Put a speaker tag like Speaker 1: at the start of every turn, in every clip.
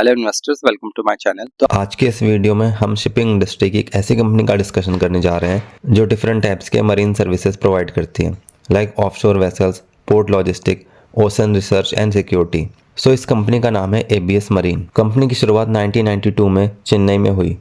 Speaker 1: Hello investors, welcome to my channel.
Speaker 2: तो आज के इस वीडियो में हम शिपिंग इंडस्ट्री की एक ऐसी कंपनी का डिस्कशन करने जा रहे हैं जो डिफरेंट टाइप्स के मरीन सर्विसेज प्रोवाइड करती है, like offshore vessels, port logistic, ocean research and security. So इस कंपनी का नाम है एबीएस मरीन। कंपनी की शुरुआत 1992 में चेन्नई में हुई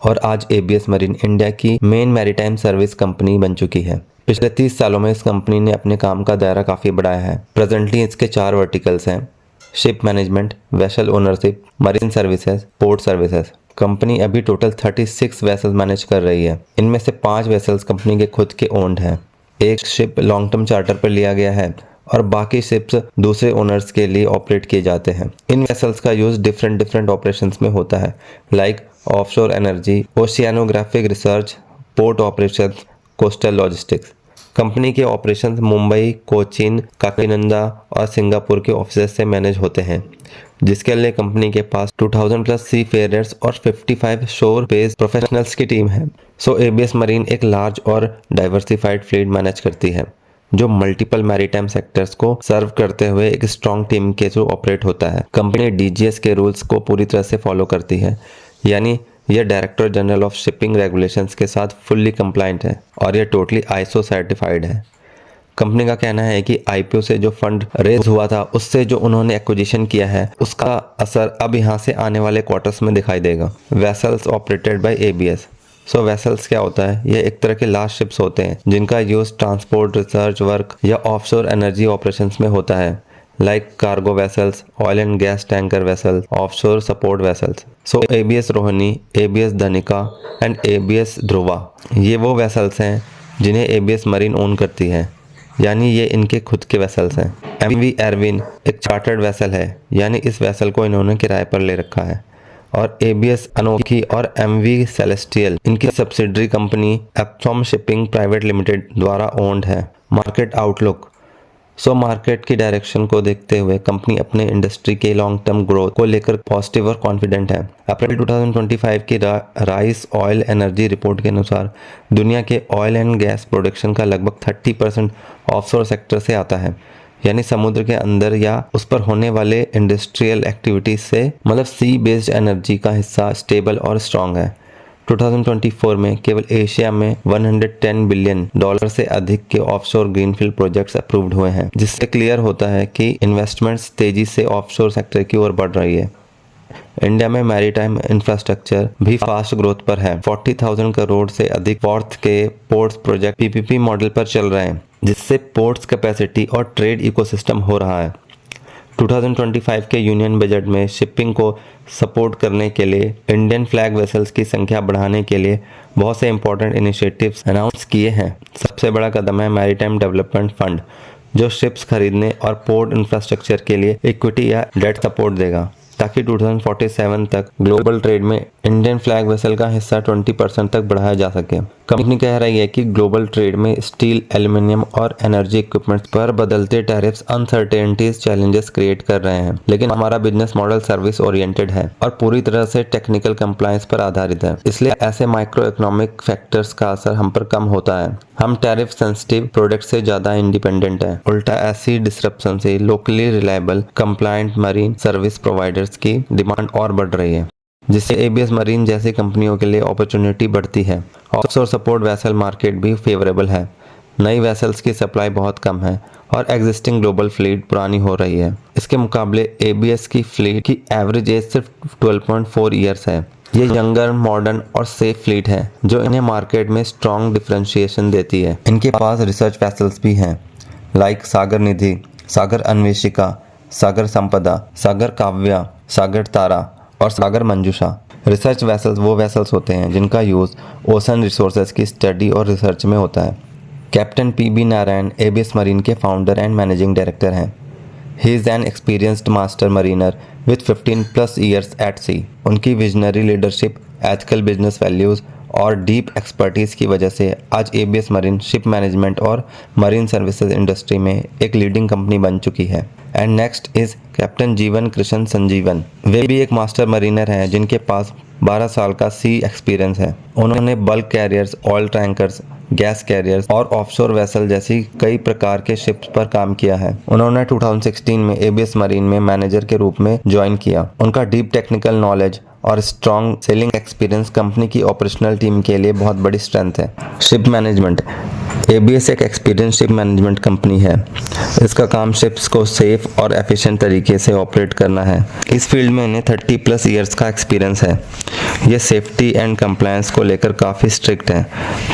Speaker 2: और आज एबीएस मरीन इंडिया की मेन मैरीटाइम सर्विस कंपनी बन चुकी है। पिछले 30 सालों में इस कंपनी ने अपने काम का दायरा काफ़ी बढ़ाया है। प्रेजेंटली इसके 4 वर्टिकल्स हैं: ship management, vessel ownership, marine services, port services. Company अभी टोटल 36 वेसल्स मैनेज कर रही है। इनमें से 5 वेसल्स कंपनी के खुद के ओन्ड हैं, एक शिप लॉन्ग टर्म चार्टर पर लिया गया है और बाकी शिप्स दूसरे ओनर्स के लिए ऑपरेट किए जाते हैं। इन वेसल्स का यूज डिफरेंट ऑपरेशंस में होता है, like offshore energy, oceanographic research, port operation, coastal logistics. Company के ऑपरेशंस मुंबई, कोचीन, काकीनंदा और सिंगापुर के ऑफिस से मैनेज होते हैं, जिसके लिए कंपनी के पास 2000 प्लस सी फेयरर्स और 55 शोर बेस्ड प्रोफेशनल्स की टीम है। सो एबीएस मरीन एक लार्ज और डाइवर्सिफाइड फ्लीट मैनेज करती है जो मल्टीपल मैरीटाइम सेक्टर्स को सर्व करते हुए एक स्ट्रॉन्ग टीम के थ्रू ऑपरेट होता है। कंपनी डीजीएस के रूल्स को पूरी तरह से फॉलो करती है, यानी यह director general of shipping regulations के साथ फुल्ली कंप्लाइंट है और यह टोटली आईएसओ सर्टिफाइड है। कंपनी का कहना है कि आईपीओ से जो फंड रेज हुआ था, उससे जो उन्होंने एक्विजिशन किया है, उसका असर अब यहाँ से आने वाले क्वार्टर्स में दिखाई देगा। Vessels operated by ABS. So vessels क्या होता है? ये एक तरह के लार्ज शिप्स होते हैं जिनका यूज ट्रांसपोर्ट, रिसर्च वर्क या ऑफशोर एनर्जी ऑपरेशंस में होता है, like cargo vessels, oil and gas tanker vessels, offshore support vessels. So ABS Rohini, ABS Dhanika and ABS Dhruva, ये वो वेसल्स हैं जिन्हें एबीएस मरीन ओन करती है, यानी ये इनके खुद के वेसल्स हैं। एमवी एरविन एक चार्टर्ड वेसल है, यानी इस वेसल को इन्होंने किराए पर ले रखा है। और एबीएस अनोखी और एमवी सेलेस्टियल इनकी subsidiary company Epsom shipping private limited द्वारा ओन्ड है। Market outlook. सो मार्केट की डायरेक्शन को देखते हुए कंपनी अपने इंडस्ट्री के लॉन्ग टर्म ग्रोथ को लेकर पॉजिटिव और कॉन्फिडेंट है। अप्रैल 2025 की राइस ऑयल एनर्जी रिपोर्ट के अनुसार दुनिया के ऑयल एंड गैस प्रोडक्शन का लगभग 30% ऑफशोर सेक्टर से आता है, यानी समुद्र के अंदर या उस पर होने वाले इंडस्ट्रियल एक्टिविटीज से, मतलब सी बेस्ड एनर्जी का हिस्सा स्टेबल और स्ट्रॉन्ग है। 2024 में केवल एशिया में $110 बिलियन से अधिक के ऑफशोर ग्रीनफील्ड प्रोजेक्ट्स अप्रूव्ड हुए हैं, जिससे क्लियर होता है कि इन्वेस्टमेंट्स तेजी से ऑफशोर सेक्टर की ओर बढ़ रही है। इंडिया में मैरीटाइम इंफ्रास्ट्रक्चर भी फास्ट ग्रोथ पर है। 40,000 करोड़ से अधिक वर्थ के पोर्ट्स प्रोजेक्ट पीपीपी मॉडल पर चल रहे हैं, जिससे पोर्ट्स कैपेसिटी और ट्रेड इकोसिस्टम हो रहा है। 2025 के यूनियन बजट में शिपिंग को सपोर्ट करने के लिए इंडियन फ्लैग वेसल्स की संख्या बढ़ाने के लिए बहुत से इंपॉर्टेंट इनिशिएटिव्स अनाउंस किए हैं। सबसे बड़ा कदम है मैरीटाइम डेवलपमेंट फंड, जो शिप्स खरीदने और पोर्ट इंफ्रास्ट्रक्चर के लिए इक्विटी या डेट सपोर्ट देगा, ताकि 2047 तक ग्लोबल ट्रेड में इंडियन फ्लैग वेसल का हिस्सा 20% तक बढ़ाया जा सके। कंपनी कह रही है कि ग्लोबल ट्रेड में स्टील, एल्युमिनियम और एनर्जी इक्विपमेंट्स पर बदलते टैरिफ्स अनसर्टेनिटीज चैलेंजेस क्रिएट कर रहे हैं, लेकिन हमारा बिजनेस मॉडल सर्विस ओरिएंटेड है और पूरी तरह से टेक्निकल कंप्लायंस पर आधारित है, इसलिए ऐसे माइक्रो इकोनॉमिक फैक्टर्स का असर हम पर कम होता है। हम टैरिफ सेंसिटिव प्रोडक्ट से ज्यादा इंडिपेंडेंट है। उल्टा ऐसी डिसरप्शन से locally reliable compliant marine service providers की डिमांड और बढ़ रही है, जिससे एबीएस मरीन जैसी कंपनियों के लिए अपॉर्चुनिटी बढ़ती है। ऑफशोर सपोर्ट वेसल मार्केट भी फेवरेबल है। नई वेसल्स की सप्लाई बहुत कम है और एग्जिस्टिंग ग्लोबल फ्लीट पुरानी हो रही है। इसके मुकाबले एबीएस की फ्लीट की एवरेज एज सिर्फ 12.4 ईयर्स है। ये यंगर, मॉडर्न और सेफ फ्लीट है, जो इन्हें मार्केट में स्ट्रॉन्ग डिफरेंशिएशन देती है। इनके पास रिसर्च वेसल्स भी हैं, लाइक सागर निधि, सागर अन्वेषिका, सागर संपदा, सागर काव्या, सागर तारा और सागर मंजूषा। रिसर्च वेसल्स वो वेसल्स होते हैं जिनका यूज़ ओशन रिसोर्सेज की स्टडी और रिसर्च में होता है। Captain PB Narayan ABS marine के फाउंडर एंड मैनेजिंग डायरेक्टर हैं। He is an experienced master mariner with 15 plus years at sea. उनकी visionary leadership, ethical business values और डीप एक्सपर्टीज़ की वजह से आज एबीएस मरीन शिप मैनेजमेंट और मरीन सर्विसेज इंडस्ट्री में एक लीडिंग कंपनी बन चुकी है। एंड नेक्स्ट इज कैप्टन जीवन कृष्ण संजीवन। वे भी एक मास्टर मरीनर हैं जिनके पास 12 साल का सी एक्सपीरियंस है। उन्होंने bulk carriers, oil tankers gas carriers और ऑफशोर वेसल जैसी कई प्रकार के शिप्स पर काम किया है। उन्होंने 2016 में एबीएस मरीन में मैनेजर के रूप में ज्वाइन किया। उनका डीप टेक्निकल नॉलेज और स्ट्रॉन्ग सेलिंग एक्सपीरियंस कंपनी की ऑपरेशनल टीम के लिए बहुत बड़ी स्ट्रेंथ है। Ship management. एबीएस एक एक्सपीरियंस शिप मैनेजमेंट कंपनी है। इसका काम शिप्स को सेफ और एफिशिएंट तरीके से ऑपरेट करना है। इस फील्ड में इन्हें 30+ ईयर्स का एक्सपीरियंस है। ये सेफ्टी एंड कंप्लायंस को लेकर काफ़ी स्ट्रिक्ट है।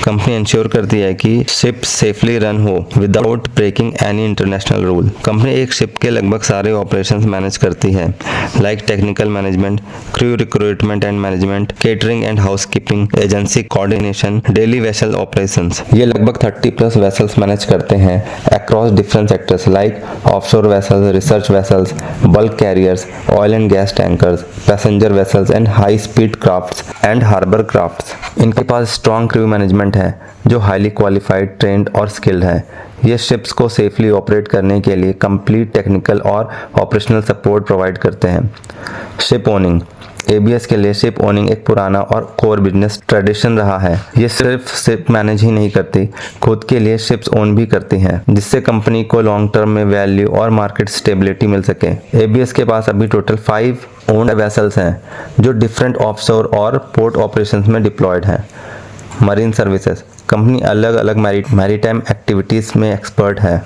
Speaker 2: कंपनी इंश्योर करती है कि शिप सेफली रन हो without breaking any international rule. Company एक शिप के लगभग सारे ऑपरेशंस मैनेज करती है, like technical management, crew recruitment and management, catering and housekeeping, agency coordination, daily vessel operations. ये लगभग 30+ वेसल्स मैनेज करते हैं across different sectors like offshore vessels, research vessels, bulk carriers, oil and gas tankers, passenger vessels and high speed crafts and harbour crafts. इनके पास strong crew management है जो highly qualified, trend और skilled है। ये ships को safely operate करने के लिए कंप्लीट टेक्निकल और ऑपरेशनल सपोर्ट प्रोवाइड करते हैं। Ship owning. एबीएस के लिए शिप ओनिंग एक पुराना और कोर बिजनेस ट्रेडिशन रहा है। ये सिर्फ शिप मैनेज ही नहीं करती, खुद के लिए शिप्स ओन भी करती हैं, जिससे कंपनी को लॉन्ग टर्म में वैल्यू और मार्केट स्टेबिलिटी मिल सके। एबीएस के पास अभी टोटल 5 ओन्ड वेसल्स हैं जो डिफरेंट ऑफशोर और पोर्ट ऑपरेशंस में डिप्लॉयड हैं। Marine services. कंपनी अलग अलग मैरीटाइम एक्टिविटीज़ में एक्सपर्ट है।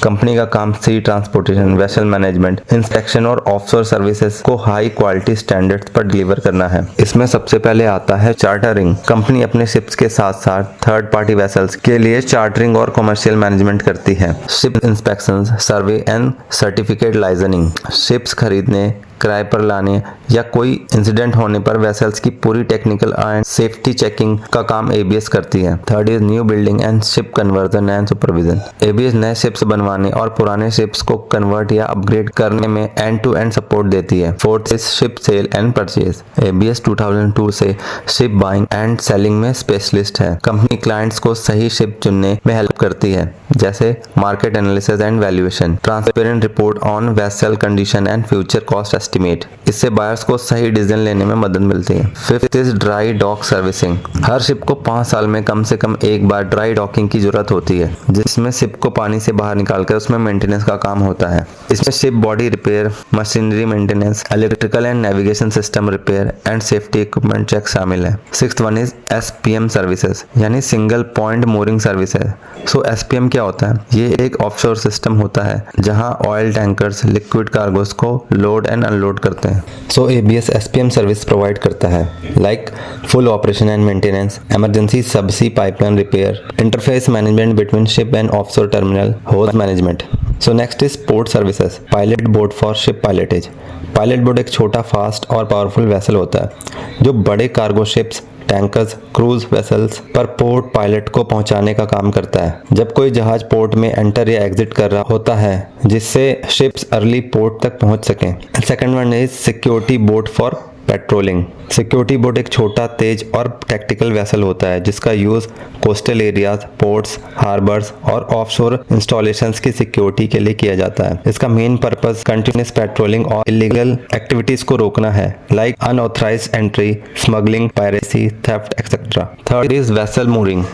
Speaker 2: कंपनी का काम सी ट्रांसपोर्टेशन, वेसल मैनेजमेंट, इंस्पेक्शन और ऑफशोर सर्विसेज को हाई क्वालिटी स्टैंडर्ड्स पर डिलीवर करना है। इसमें सबसे पहले आता है चार्टरिंग। कंपनी अपने शिप्स के साथ साथ थर्ड पार्टी वेसल्स के लिए चार्टरिंग और कमर्शियल मैनेजमेंट करती है। Ship inspection, survey and certificate liaisoning. Ships खरीदने, किराए पर लाने या कोई इंसिडेंट होने पर वेसल्स की पूरी टेक्निकल एंड सेफ्टी चेकिंग का काम एबीएस करती है। Third is new building and ship conversion and supervision. ABS नए शिप्स बनवाने और पुराने शिप्स को कन्वर्ट या अपग्रेड करने में एंड टू एंड सपोर्ट देती है। Fourth is ship sale and purchase. ABS 2002 से शिप बाइंग एंड सेलिंग में स्पेशलिस्ट है। कंपनी क्लाइंट्स को सही शिप चुनने में हेल्प करती है, जैसे market analysis and valuation, transparent report on vessel condition and future cost estimate. इससे बायर्स को सही डिसीजन लेने में मदद मिलती है। Fifth is dry dock servicing. हर शिप को 5 साल में कम से कम एक बार ड्राई डॉकिंग की जरूरत होती है, जिसमें शिप को पानी से बाहर निकालकर उसमें मेंटेनेंस का काम होता है। इसमें ship body repair, machinery maintenance, electrical and navigation system repair and safety equipment check शामिल है। Sixth one is SPM services, यानी single point mooring services. So SPM क्या होता है? ये एक ऑफशोर सिस्टम होता है जहां ऑयल टैंकर्स लिक्विड कार्गोस को लोड एंड अनलोड करते हैं। So ABS SPM service provide करता है, like full operation and maintenance, emergency subsea pipeline repair, interface management between ship and offshore terminal, host management. So next is port services. Pilot boat for ship pilotage. Pilot boat एक छोटा, fast और powerful vessel होता है जो बड़े cargo ships, tankers, cruise vessels पर port pilot को पहुंचाने का काम करता है। जब कोई जहाज पोर्ट में एंटर या एग्जिट कर रहा होता है जिससे शिप्स अर्ली पोर्ट तक पहुंच सकें। Second one is security boat for patrolling. Security boat एक छोटा, तेज और टैक्टिकल वेसल होता है जिसका use coastal areas, ports, harbours और ऑफशोर इंस्टॉलेशंस की सिक्योरिटी के लिए किया जाता है। इसका मेन पर्पस कंटिन्यूस पेट्रोलिंग और इलीगल एक्टिविटीज को रोकना है, like unauthorised entry, smuggling, piracy, theft etcetera. Third is vessel mooring.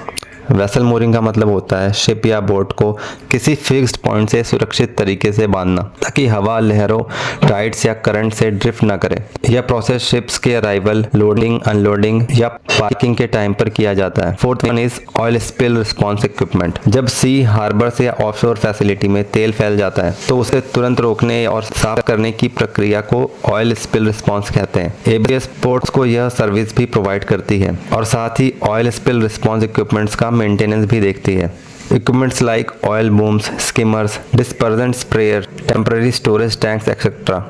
Speaker 2: Vessel mooring का मतलब होता है शिप या बोट को किसी फिक्स्ड पॉइंट से सुरक्षित तरीके से बांधना ताकि हवा, लहरों, टाइड्स या करंट से ड्रिफ्ट ना करे। यह प्रोसेस शिप्स के अराइवल, लोडिंग, अनलोडिंग या पार्किंग के टाइम पर किया जाता है। Fourth one is oil spill response equipment. जब सी, हार्बर्स या ऑफशोर फैसिलिटी में तेल फैल जाता है तो उसे तुरंत रोकने और साफ करने की प्रक्रिया को ऑयल स्पिल रिस्पॉन्स कहते हैं। एबीएस पोर्ट्स को यह सर्विस भी प्रोवाइड करती है और साथ ही ऑयल स्पिल रिस्पॉन्स इक्विपमेंट्स का मेंटेनेंस भी देखती है। Equipments like oil booms, skimmers, dispersant sprayer, temporary storage tanks, etc.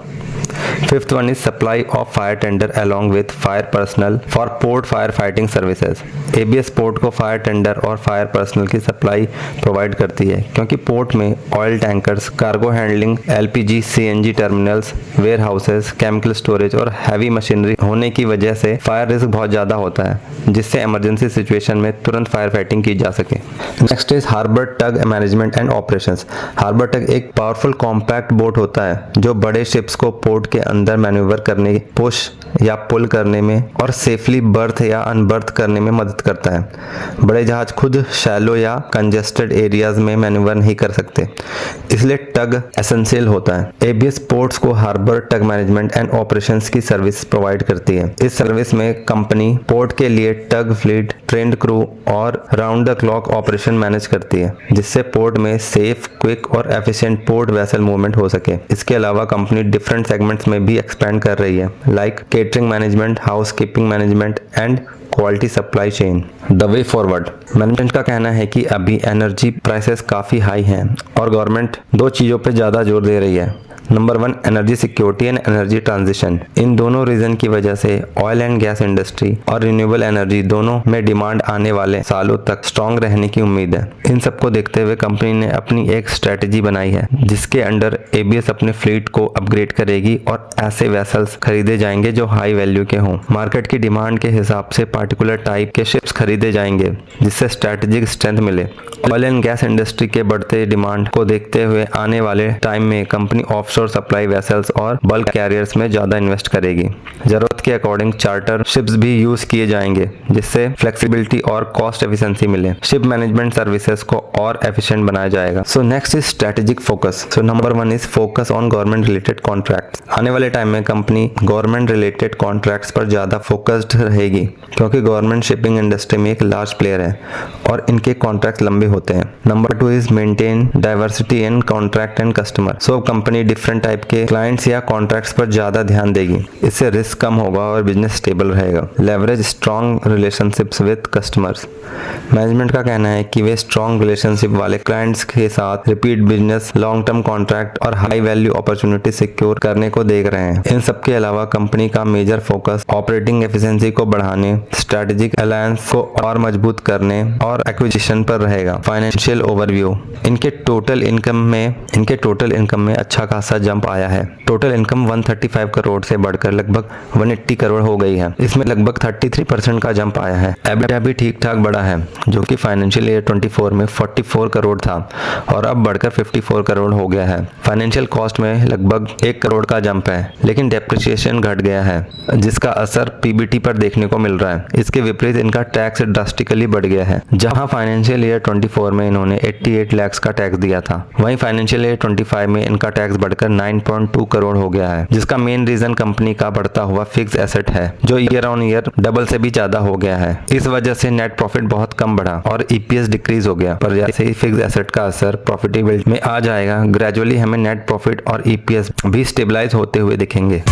Speaker 2: Fifth one is supply of fire tender along with fire personnel for port firefighting services. ABS port को fire tender और fire personal की supply provide करती है क्योंकि port में oil tankers, cargo handling, LPG, CNG terminals, warehouses, chemical storage और heavy machinery होने की वजह से फायर रिस्क बहुत ज़्यादा होता है जिससे इमरजेंसी सिचुएशन में तुरंत फायर फाइटिंग की जा सके। Next is harbour tug management and operations. Harbour tug एक पावरफुल कॉम्पैक्ट बोट होता है जो बड़े शिप्स को पोर्ट के अंदर मैन्यूवर करने, पुश या पुल करने में और सेफली बर्थ या अनबर्थ करने में मदद करता है। बड़े जहाज खुद शैलो या कंजेस्टेड एरियाज में मैन्यूवर नहीं कर सकते, इसलिए टग एसेंशियल होता है। एबीएस पोर्ट्स को harbour tug management and operations की सर्विस प्रोवाइड करती है। इस सर्विस में कंपनी पोर्ट के लिए टग फ्लीट, ट्रेंड क्रू और round the clock operation manage करती है, जिससे पोर्ट में सेफ, क्विक और एफिशिएंट पोर्ट वेसल मूवमेंट हो सके। इसके अलावा कंपनी डिफरेंट सेगमेंट्स में भी एक्सपेंड कर रही है, like catering management, housekeeping management and quality supply chain. The way forward, management का कहना है कि अभी एनर्जी प्राइसेस काफ़ी हाई हैं और गवर्नमेंट दो चीज़ों पे ज़्यादा जोर दे रही है। Number 1, energy security and energy transition. इन दोनों रीजन की वजह से ऑयल एंड गैस इंडस्ट्री और रिन्यूएबल एनर्जी दोनों में डिमांड आने वाले सालों तक स्ट्रांग रहने की उम्मीद है। इन सबको देखते हुए कंपनी ने अपनी एक स्ट्रेटेजी बनाई है, जिसके अंडर एबीएस अपने फ्लीट को अपग्रेड करेगी और ऐसे वेसल्स खरीदे जाएंगे जो हाई वैल्यू के हों। मार्केट की डिमांड के हिसाब से पार्टिकुलर टाइप के शिप्स खरीदे जाएंगे, जिससे स्ट्रेटेजिक स्ट्रेंथ मिले। ऑयल एंड गैस इंडस्ट्री के बढ़ते डिमांड को देखते हुए आने वाले टाइम में कंपनी ऑफशोर सप्लाई वेसल्स और बल्क कैरियर्स में ज़्यादा इन्वेस्ट करेगी। जरूरत के अकॉर्डिंग चार्टर शिप्स भी यूज किए जाएंगे, जिससे फ्लेक्सिबिलिटी और कॉस्ट एफिशिएंसी मिले। शिप मैनेजमेंट सर्विसेज को और एफिशिएंट बनाया जाएगा। सो next is strategic focus. So number 1 is focus on government related contracts. आने वाले टाइम में कंपनी गवर्नमेंट रिलेटेड कॉन्ट्रैक्ट्स पर ज़्यादा फोकस्ड रहेगी, क्योंकि गवर्नमेंट शिपिंग इंडस्ट्री में एक लार्ज प्लेयर है और इनके कॉन्ट्रैक्ट लंबे होते हैं। Number 2 is maintain diversity in contract and customer. So company different type के क्लाइंट्स या कॉन्ट्रैक्ट्स पर ज्यादा ध्यान देगी, इससे रिस्क कम होगा और बिजनेस स्टेबल रहेगा। Leverage strong relationships with customers. Management का कहना है कि वे स्ट्रॉन्ग रिलेशनशिप वाले क्लाइंट्स के साथ repeat business, long term contract और हाई वैल्यू अपॉर्चुनिटी सिक्योर करने को देख रहे हैं। इन सब के अलावा कंपनी का मेजर फोकस ऑपरेटिंग एफिशिएंसी को बढ़ाने, स्ट्रेटेजिक अलायंस को और मजबूत करने और एक्विजिशन पर रहेगा। Financial overview. इनके टोटल इनकम में अच्छा खासा जंप आया है। टोटल इनकम 135 करोड़ से बढ़कर लगभग 180 करोड़ हो गई है। इसमें लगभग 33% का जंप आया है। एबिटा भी ठीक ठाक बढ़ा है, जो कि फाइनेंशियल ईयर 24 में 44 करोड़ था और अब बढ़कर 54 करोड़ हो गया है। फाइनेंशियल कॉस्ट में लगभग 1 करोड़ का जंप है, लेकिन डेप्रिसिएशन घट गया है, जिसका असर पीबीटी पर देखने को मिल रहा है। इसके विपरीत इनका टैक्स ड्रास्टिकली बढ़ गया है। जहां फाइनेंशियल ईयर 24 में इन्होंने 88 लाख का टैक्स दिया था, वहीं फाइनेंशियल ईयर 25 में इनका टैक्स बढ़कर 9.2 करोड़ हो गया है, जिसका मेन रीजन कंपनी का बढ़ता हुआ फिक्स एसेट है, जो ईयर ऑन ईयर डबल से भी ज्यादा हो गया है। इस वजह से नेट प्रॉफिट बहुत कम बढ़ा और ईपीएस डिक्रीज हो गया। पर जैसे ही फिक्स एसेट का असर प्रॉफिटेबिलिटी में आ जाएगा, ग्रेजुअली हमें नेट प्रॉफिट और ईपीएस भी स्टेबलाइज होते हुए दिखेंगे।